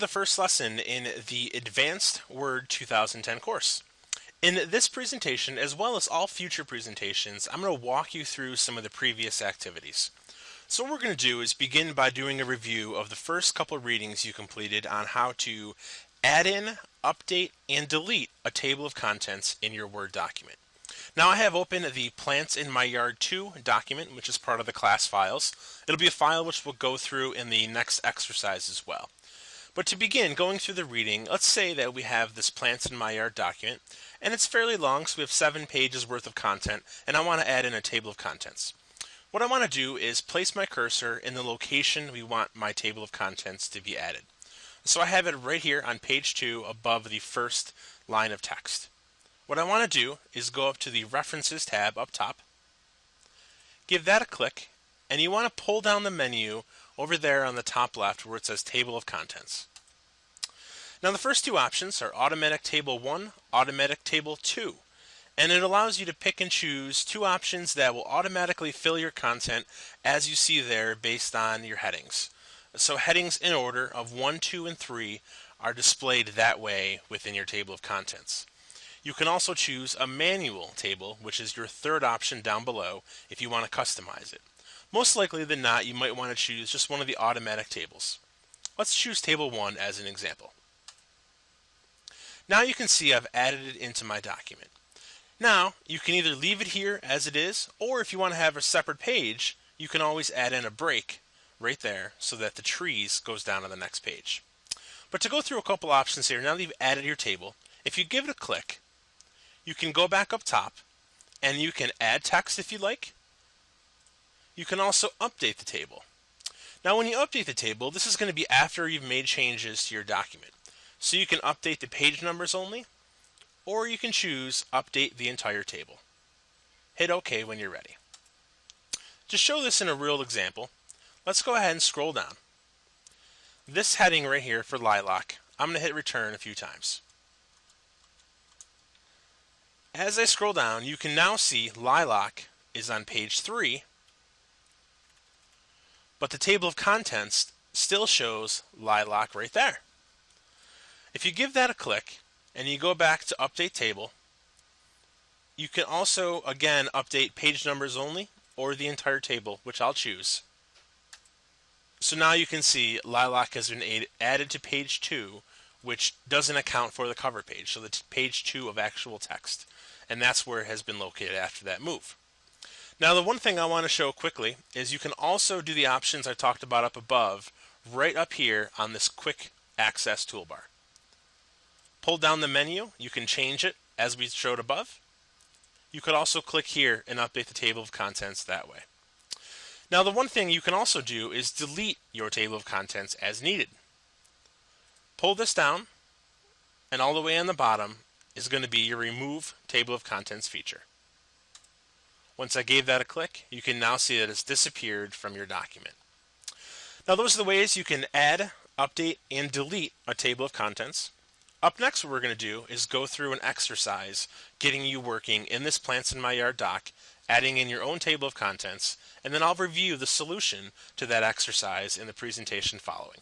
The first lesson in the Advanced Word 2010 course. In this presentation, as well as all future presentations, I'm going to walk you through some of the previous activities. So what we're going to do is begin by doing a review of the first couple readings you completed on how to add in, update, and delete a table of contents in your Word document. Now I have open the Plants in My Yard 2 document, which is part of the class files. It'll be a file which we'll go through in the next exercise as well. But to begin going through the reading, let's say that we have this Plants in My Yard document, and it's fairly long, so we have 7 pages worth of content, and I want to add in a table of contents. What I want to do is place my cursor in the location we want my table of contents to be added. So I have it right here on page 2 above the first line of text. What I want to do is go up to the References tab up top, give that a click, and you want to pull down the menu over there on the top left where it says Table of Contents. Now the first two options are Automatic Table 1, Automatic Table 2, and it allows you to pick and choose two options that will automatically fill your content as you see there based on your headings. So headings in order of 1, 2, and 3 are displayed that way within your table of contents. You can also choose a manual table, which is your third option down below if you want to customize it. Most likely than not, you might want to choose just one of the automatic tables. Let's choose table 1 as an example. Now you can see I've added it into my document. Now you can either leave it here as it is, or if you want to have a separate page, you can always add in a break right there so that the trees goes down on the next page. But to go through a couple options here, now that you've added your table, if you give it a click, you can go back up top and you can add text if you like. You can also update the table. Now when you update the table, this is going to be after you've made changes to your document. So you can update the page numbers only, or you can choose Update the entire table. Hit OK when you're ready. To show this in a real example, let's go ahead and scroll down. This heading right here for lilac, I'm going to hit return a few times. As I scroll down, you can now see lilac is on page 3, but the table of contents still shows lilac right there. If you give that a click and you go back to Update Table, you can also again update page numbers only or the entire table, which I'll choose. So now you can see lilac has been added to page 2, which doesn't account for the cover page, so the page 2 of actual text. And that's where it has been located after that move. Now the one thing I want to show quickly is you can also do the options I talked about up above right up here on this quick access toolbar. Pull down the menu, you can change it as we showed above. You could also click here and update the table of contents that way. Now the one thing you can also do is delete your table of contents as needed. Pull this down, and all the way on the bottom is going to be your Remove Table of Contents feature. Once I gave that a click, you can now see that it's disappeared from your document. Now those are the ways you can add, update, and delete a table of contents. Up next, what we're going to do is go through an exercise getting you working in this Plants in My Yard doc, adding in your own table of contents, and then I'll review the solution to that exercise in the presentation following.